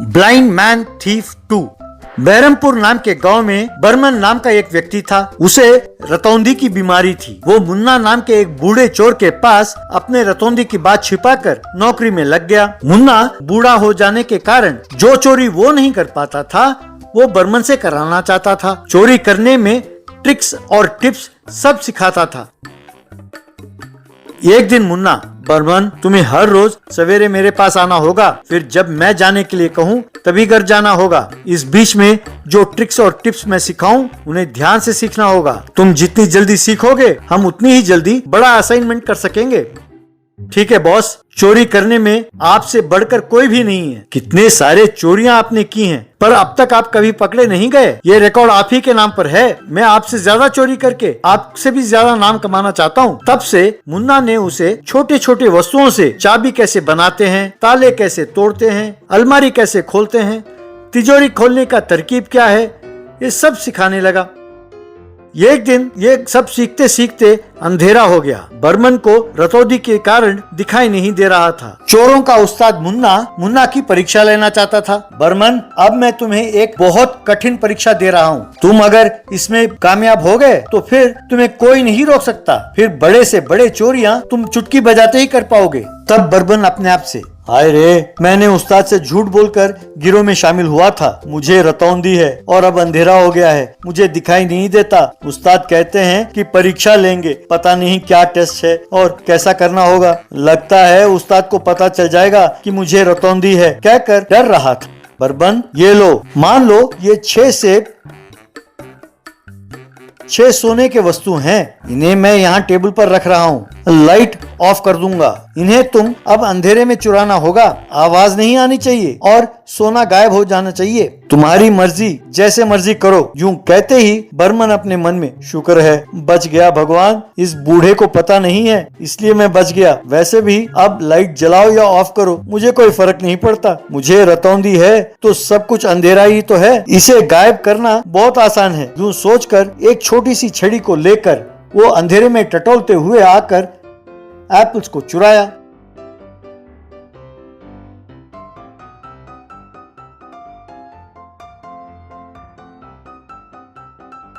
Blind man thief 2। Baharampur नाम के गांव में बर्मन नाम का एक व्यक्ति था। उसे रतौंधी की बीमारी थी। वो मुन्ना नाम के एक बूढ़े चोर के पास अपने रतौंधी की बात छिपाकर नौकरी में लग गया। मुन्ना बूढ़ा हो जाने के कारण जो चोरी वो नहीं कर पाता था वो बर्मन से कराना चाहता था। चोरी करने में ट्रिक्स और टिप्स सब सिखाता था। एक दिन मुन्ना, बर्मन तुम्हें हर रोज सवेरे मेरे पास आना होगा, फिर जब मैं जाने के लिए कहूँ तभी घर जाना होगा। इस बीच में जो ट्रिक्स और टिप्स मैं सिखाऊं उन्हें ध्यान से सीखना होगा। तुम जितनी जल्दी सीखोगे हम उतनी ही जल्दी बड़ा असाइनमेंट कर सकेंगे। ठीक है बॉस, चोरी करने में आपसे बढ़कर कोई भी नहीं है। कितने सारे चोरियां आपने की हैं, पर अब तक आप कभी पकड़े नहीं गए। ये रिकॉर्ड आप ही के नाम पर है। मैं आपसे ज्यादा चोरी करके आपसे भी ज्यादा नाम कमाना चाहता हूँ। तब से मुन्ना ने उसे छोटे छोटे वस्तुओं से चाबी कैसे बनाते हैं, ताले कैसे तोड़ते हैं, अलमारी कैसे खोलते हैं, तिजोरी खोलने का तरकीब क्या है, ये सब सिखाने लगा। एक दिन ये सब सीखते सीखते अंधेरा हो गया। बर्मन को रतौंधी के कारण दिखाई नहीं दे रहा था। चोरों का उस्ताद मुन्ना की परीक्षा लेना चाहता था। बर्मन, अब मैं तुम्हें एक बहुत कठिन परीक्षा दे रहा हूँ। तुम अगर इसमें कामयाब हो गए तो फिर तुम्हें कोई नहीं रोक सकता। फिर बड़े से बड़े चोरियां तुम चुटकी बजाते ही कर पाओगे। तब बर्मन अपने आप से, हाय रे, मैंने उस्ताद से झूठ बोलकर गिरोह में शामिल हुआ था। मुझे रतौंधी है और अब अंधेरा हो गया है, मुझे दिखाई नहीं देता। उस्ताद कहते हैं कि परीक्षा लेंगे, पता नहीं क्या टेस्ट है और कैसा करना होगा। लगता है उस्ताद को पता चल जाएगा कि मुझे रतौंधी है, कहकर डर रहा था। बर्मन, ये लो, मान लो ये 6 सेब 6 सोने के वस्तु हैं। इन्हें मैं यहाँ टेबल पर रख रहा हूँ। लाइट ऑफ कर दूंगा। इन्हें तुम अब अंधेरे में चुराना होगा। आवाज नहीं आनी चाहिए और सोना गायब हो जाना चाहिए। तुम्हारी मर्जी, जैसे मर्जी करो। यूं कहते ही बर्मन अपने मन में, शुक्र है बच गया भगवान, इस बूढ़े को पता नहीं है इसलिए मैं बच गया। वैसे भी अब लाइट जलाओ या ऑफ करो मुझे कोई फर्क नहीं पड़ता। मुझे रतौंधी है तो सब कुछ अंधेरा ही तो है। इसे गायब करना बहुत आसान है। यूं सोचकर एक छोटी सी छड़ी को लेकर वो अंधेरे में टटोलते हुए आकर एप्पल्स को चुराया।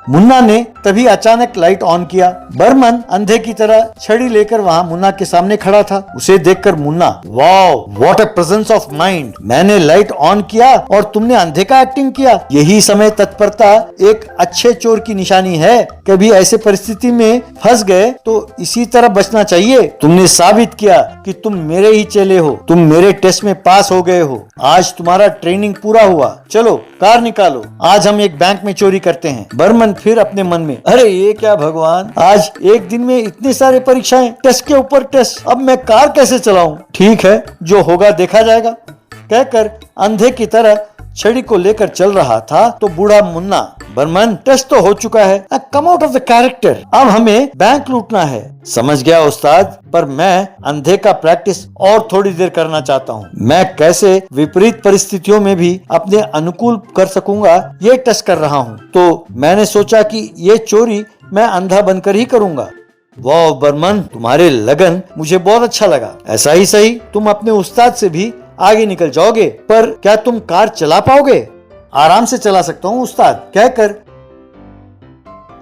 मुन्ना ने तभी अचानक लाइट ऑन किया। बर्मन अंधे की तरह छड़ी लेकर वहाँ मुन्ना के सामने खड़ा था। उसे देखकर Munna, wow, what a presence of mind. मैंने लाइट ऑन किया और तुमने अंधे का एक्टिंग किया। यही समय तत्परता एक अच्छे चोर की निशानी है। कभी ऐसे परिस्थिति में फंस गए तो इसी तरह बचना चाहिए। तुमने साबित किया कि तुम मेरे ही चेले हो। तुम मेरे टेस्ट में पास हो गए हो। आज तुम्हारा ट्रेनिंग पूरा हुआ। चलो कार निकालो, आज हम एक बैंक में चोरी करते हैं। बर्मन फिर अपने मन में, अरे ये क्या भगवान, आज एक दिन में इतने सारे परीक्षाएं, टेस्ट के ऊपर टेस्ट, अब मैं कार कैसे चलाऊं। ठीक है, जो होगा देखा जाएगा, कहकर अंधे की तरह छड़ी को लेकर चल रहा था तो बूढ़ा मुन्ना, बर्मन टेस्ट तो हो चुका है, come out of the character, अब हमें बैंक लूटना है। समझ गया उस्ताद, पर मैं अंधे का प्रैक्टिस और थोड़ी देर करना चाहता हूँ। मैं कैसे विपरीत परिस्थितियों में भी अपने अनुकूल कर सकूंगा ये टेस्ट कर रहा हूँ। तो मैंने सोचा कि ये चोरी मैं अंधा बनकर ही करूंगा। वाह बर्मन, तुम्हारे लगन मुझे बहुत अच्छा लगा। ऐसा ही सही, तुम अपने उस्ताद से भी आगे निकल जाओगे, पर क्या तुम कार चला पाओगे। आराम से चला सकता हूँ उस्ताद, कहकर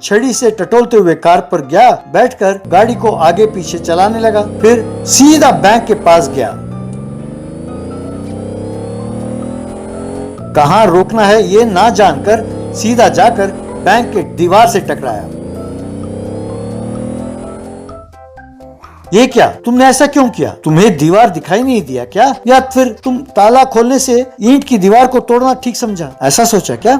छड़ी से टटोलते हुए कार पर गया, बैठकर गाड़ी को आगे पीछे चलाने लगा। फिर सीधा बैंक के पास गया। कहाँ रोकना है ये ना जानकर सीधा जाकर बैंक के दीवार से टकराया। ये क्या, तुमने ऐसा क्यों किया? तुम्हें दीवार दिखाई नहीं दिया क्या, या फिर तुम ताला खोलने से ईंट की दीवार को तोड़ना ठीक समझा, ऐसा सोचा क्या?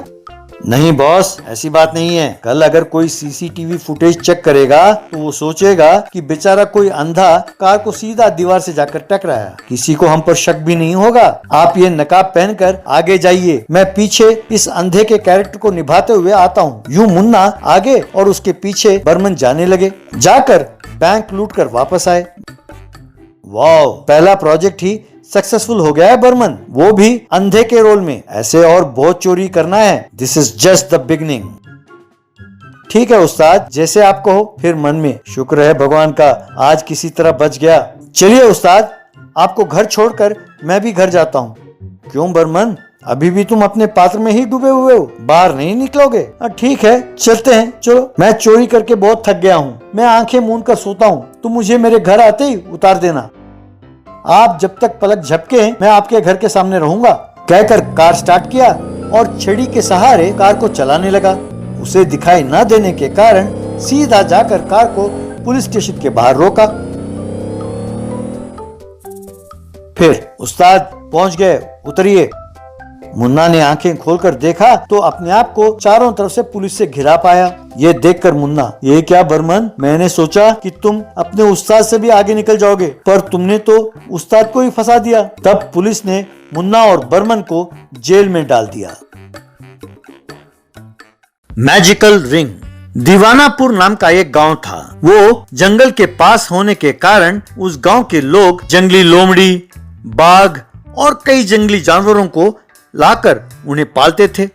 नहीं बॉस, ऐसी बात नहीं है। कल अगर कोई सीसीटीवी फुटेज चेक करेगा तो वो सोचेगा कि बेचारा कोई अंधा कार को सीधा दीवार से जाकर टकराया। किसी को हम पर शक भी नहीं होगा। आप ये नकाब पहनकर आगे जाइए, मैं पीछे इस अंधे के कैरेक्टर को निभाते हुए आता हूँ। यूं मुन्ना आगे और उसके पीछे बर्मन जाने लगे। जाकर बैंक लूट कर वापस आए। वाह, पहला प्रोजेक्ट ही सक्सेसफुल हो गया है बर्मन, वो भी अंधे के रोल में। ऐसे और बहुत चोरी करना है। This is just the beginning. ठीक है उस्ताद, जैसे आप कहो। फिर मन में, शुक्र है भगवान का, आज किसी तरह बच गया। चलिए उस्ताद, आपको घर छोड़कर मैं भी घर जाता हूँ। क्यों बर्मन, अभी भी तुम अपने पात्र में ही डूबे हुए हो, बाहर नहीं निकलोगे? ठीक है, चलते हैं, चलो। मैं चोरी करके बहुत थक गया हूँ, मैं आंखें मूंद कर सोता हूँ, तुम मुझे मेरे घर आते ही उतार देना। आप जब तक पलक झपके मैं आपके घर के सामने रहूंगा, कहकर कार स्टार्ट किया और छड़ी के सहारे कार को चलाने लगा। उसे दिखाई न देने के कारण सीधा जाकर कार को पुलिस स्टेशन के बाहर रोका। फिर उस्ताद पहुंच गए, उतरिए। मुन्ना ने आंखें खोलकर देखा तो अपने आप को चारों तरफ से पुलिस से घिरा पाया। ये देखकर मुन्ना, ये क्या बर्मन, मैंने सोचा कि तुम अपने उस्ताद से भी आगे निकल जाओगे, पर तुमने तो उस्ताद को ही फंसा दिया। तब पुलिस ने मुन्ना और बर्मन को जेल में डाल दिया। Magical ring. दीवानापुर नाम का एक गांव था। वो जंगल के पास होने के कारण उस गांव के लोग जंगली लोमड़ी, बाघ और कई जंगली जानवरों को लाकर उन्हें पालते थे।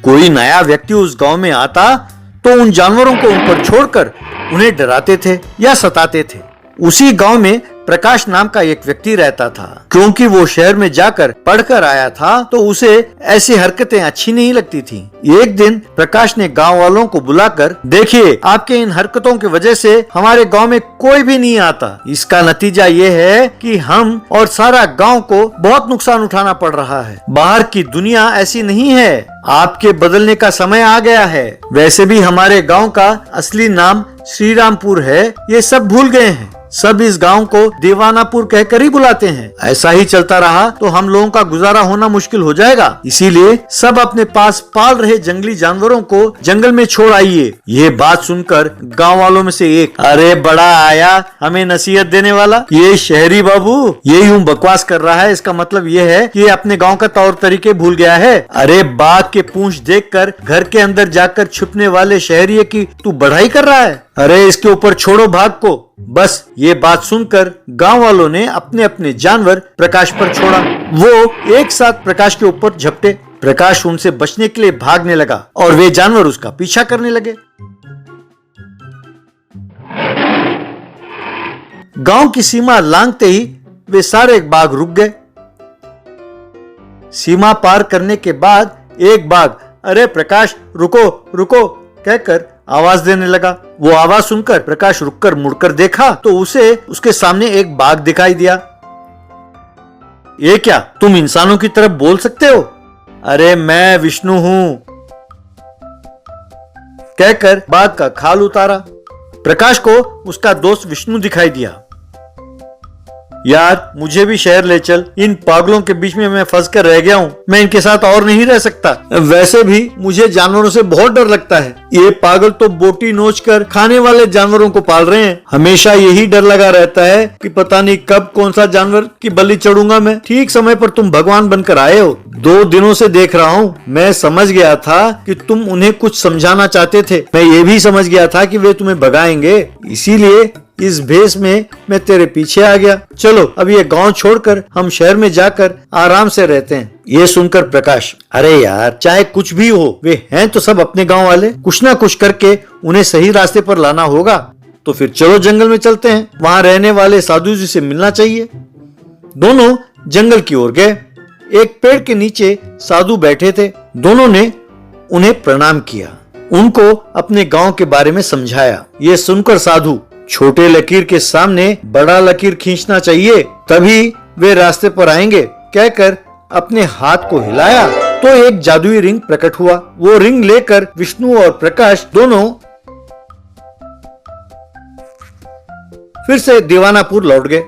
कोई नया व्यक्ति उस गांव में आता तो उन जानवरों को उन पर छोड़कर उन्हें डराते थे या सताते थे। उसी गांव में प्रकाश नाम का एक व्यक्ति रहता था। क्योंकि वो शहर में जाकर पढ़कर आया था तो उसे ऐसी हरकतें अच्छी नहीं लगती थी। एक दिन प्रकाश ने गांव वालों को बुलाकर, देखिए, आपके इन हरकतों की वजह से हमारे गांव में कोई भी नहीं आता। इसका नतीजा ये है कि हम और सारा गांव को बहुत नुकसान उठाना पड़ रहा है। बाहर की दुनिया ऐसी नहीं है, आपके बदलने का समय आ गया है। वैसे भी हमारे गांव का असली नाम श्रीरामपुर है, ये सब भूल गए हैं। सब इस गांव को दीवानापुर कहकर ही बुलाते हैं। ऐसा ही चलता रहा तो हम लोगों का गुजारा होना मुश्किल हो जाएगा। इसीलिए सब अपने पास पाल रहे जंगली जानवरों को जंगल में छोड़ आइए। ये बात सुनकर गांव वालों में से एक, अरे बड़ा आया हमें नसीहत देने वाला, ये शहरी बाबू ये यूं बकवास कर रहा है, इसका मतलब ये है कि ये अपने गाँव का तौर तरीके भूल गया है। अरे बाघ के पूंछ देखकर घर के अंदर जाकर छुपने वाले शहरी की तू बढ़ाई कर रहा है। अरे इसके ऊपर छोड़ो भाग को। बस ये बात सुनकर गांव वालों ने अपने अपने जानवर प्रकाश पर छोड़ा। वो एक साथ प्रकाश के ऊपर झपटे। प्रकाश उनसे बचने के लिए भागने लगा और वे जानवर उसका पीछा करने लगे। गांव की सीमा लांघते ही वे सारे बाघ रुक गए। सीमा पार करने के बाद एक बाघ, अरे प्रकाश रुको रुको कहकर आवाज देने लगा। वो आवाज सुनकर प्रकाश रुककर मुड़कर देखा तो उसे उसके सामने एक बाघ दिखाई दिया। ये क्या, तुम इंसानों की तरफ बोल सकते हो? अरे मैं विष्णु हूं, कहकर बाघ का खाल उतारा। प्रकाश को उसका दोस्त विष्णु दिखाई दिया। यार मुझे भी शहर ले चल, इन पागलों के बीच में मैं फंस कर रह गया हूँ, मैं इनके साथ और नहीं रह सकता। वैसे भी मुझे जानवरों से बहुत डर लगता है। ये पागल तो बोटी नोच कर खाने वाले जानवरों को पाल रहे हैं। हमेशा यही डर लगा रहता है कि पता नहीं कब कौन सा जानवर की बलि चढ़ूंगा मैं। ठीक समय पर तुम भगवान बनकर आए हो। 2 दिनों से देख रहा हूँ। मैं समझ गया था कि तुम उन्हें कुछ समझाना चाहते थे। मैं ये भी समझ गया था कि वे तुम्हें भगाएंगे, इसीलिए इस भेष में मैं तेरे पीछे आ गया। चलो अब ये गांव छोड़कर हम शहर में जाकर आराम से रहते हैं। ये सुनकर प्रकाश, अरे यार चाहे कुछ भी हो, वे हैं तो सब अपने गांव वाले, कुछ ना कुछ करके उन्हें सही रास्ते पर लाना होगा। तो फिर चलो जंगल में चलते हैं, वहां रहने वाले साधु जी से मिलना चाहिए। दोनों जंगल की ओर गए। एक पेड़ के नीचे साधु बैठे थे। दोनों ने उन्हें प्रणाम किया, उनको अपने गांव के बारे में समझाया। ये सुनकर साधु, छोटे लकीर के सामने बड़ा लकीर खींचना चाहिए, तभी वे रास्ते पर आएंगे, कहकर अपने हाथ को हिलाया तो एक जादुई रिंग प्रकट हुआ। वो रिंग लेकर विष्णु और प्रकाश दोनों फिर से दीवानापुर लौट गए।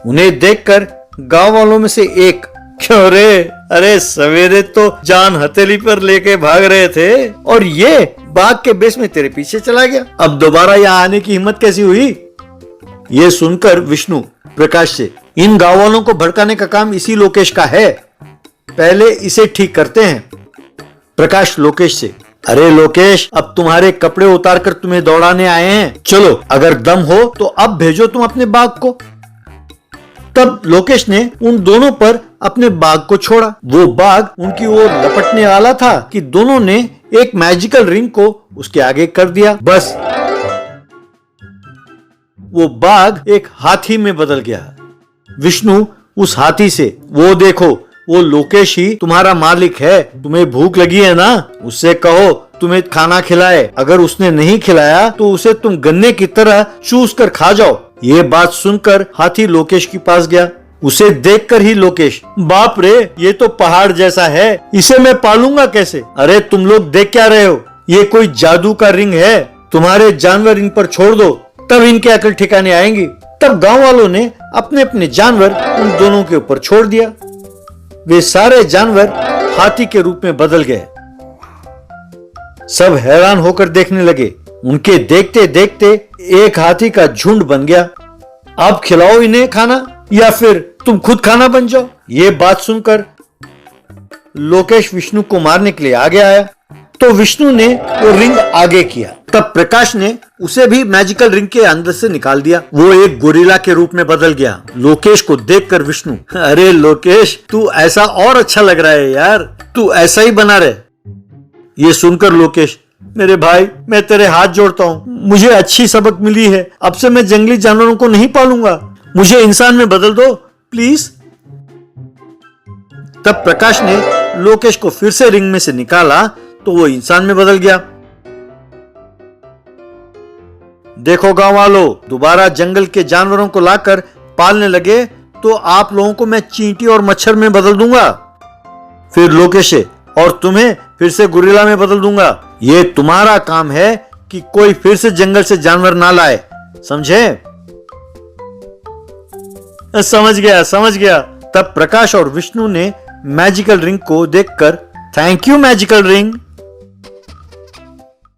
उन्हें देखकर गांव वालों में से एक, क्यों रे, अरे सवेरे तो जान हथेली पर लेके भाग रहे थे और ये बाघ के बेस में तेरे पीछे चला गया, अब दोबारा यहाँ आने की हिम्मत कैसी हुई? ये सुनकर विष्णु प्रकाश से, इन गांव वालों को भड़काने का काम इसी लोकेश का है, पहले इसे ठीक करते हैं। प्रकाश लोकेश से, अरे लोकेश, अब तुम्हारे कपड़े उतारकर तुम्हें दौड़ाने आए हैं, चलो अगर दम हो तो अब भेजो तुम अपने बाघ को। तब लोकेश ने उन दोनों पर अपने बाघ को छोड़ा। वो बाघ उनकी ओर लपटने वाला था कि दोनों ने एक मैजिकल रिंग को उसके आगे कर दिया। बस वो बाघ एक हाथी में बदल गया। विष्णु उस हाथी से, वो देखो वो लोकेश ही तुम्हारा मालिक है। तुम्हें भूख लगी है ना, उससे कहो तुम्हें खाना खिलाए। अगर उसने नहीं खिलाया तो उसे तुम गन्ने की तरह चूस कर खा जाओ। ये बात सुनकर हाथी लोकेश के पास गया। उसे देखकर ही लोकेश, बाप रे, ये तो पहाड़ जैसा है, इसे मैं पालूंगा कैसे? अरे तुम लोग देख क्या रहे हो, ये कोई जादू का रिंग है, तुम्हारे जानवर इन पर छोड़ दो, तब इनके अकल ठिकाने आएंगी। तब गांव वालों ने अपने अपने जानवर उन दोनों के ऊपर छोड़ दिया। वे सारे जानवर हाथी के रूप में बदल गए। सब हैरान होकर देखने लगे। उनके देखते देखते एक हाथी का झुंड बन गया। अब खिलाओ इन्हें खाना या फिर तुम खुद खाना बन जाओ। ये बात सुनकर लोकेश विष्णु को मारने के लिए आगे आया तो विष्णु ने वो रिंग आगे किया। तब प्रकाश ने उसे भी मैजिकल रिंग के अंदर से निकाल दिया। वो एक गोरिल्ला के रूप में बदल गया। लोकेश को देखकर विष्णु, अरे लोकेश, तू ऐसा और अच्छा लग रहा है यार, तू ऐसा ही बना रहे। ये सुनकर लोकेश, मेरे भाई, मैं तेरे हाथ जोड़ता हूँ, मुझे अच्छी सबक मिली है, अब से मैं जंगली जानवरों को नहीं पालूंगा, मुझे इंसान में बदल दो प्लीज। तब प्रकाश ने लोकेश को फिर से रिंग में से निकाला तो वो इंसान में बदल गया। देखो गांव वालों, दोबारा जंगल के जानवरों को लाकर पालने लगे तो आप लोगों को मैं चींटी और मच्छर में बदल दूंगा, फिर लोकेश और तुम्हें फिर से गोरिल्ला में बदल दूंगा। ये तुम्हारा काम है कि कोई फिर से जंगल से जानवर ना लाए, समझे? समझ गया, समझ गया। तब प्रकाश और विष्णु ने मैजिकल रिंग को देखकर, थैंक यू मैजिकल रिंग,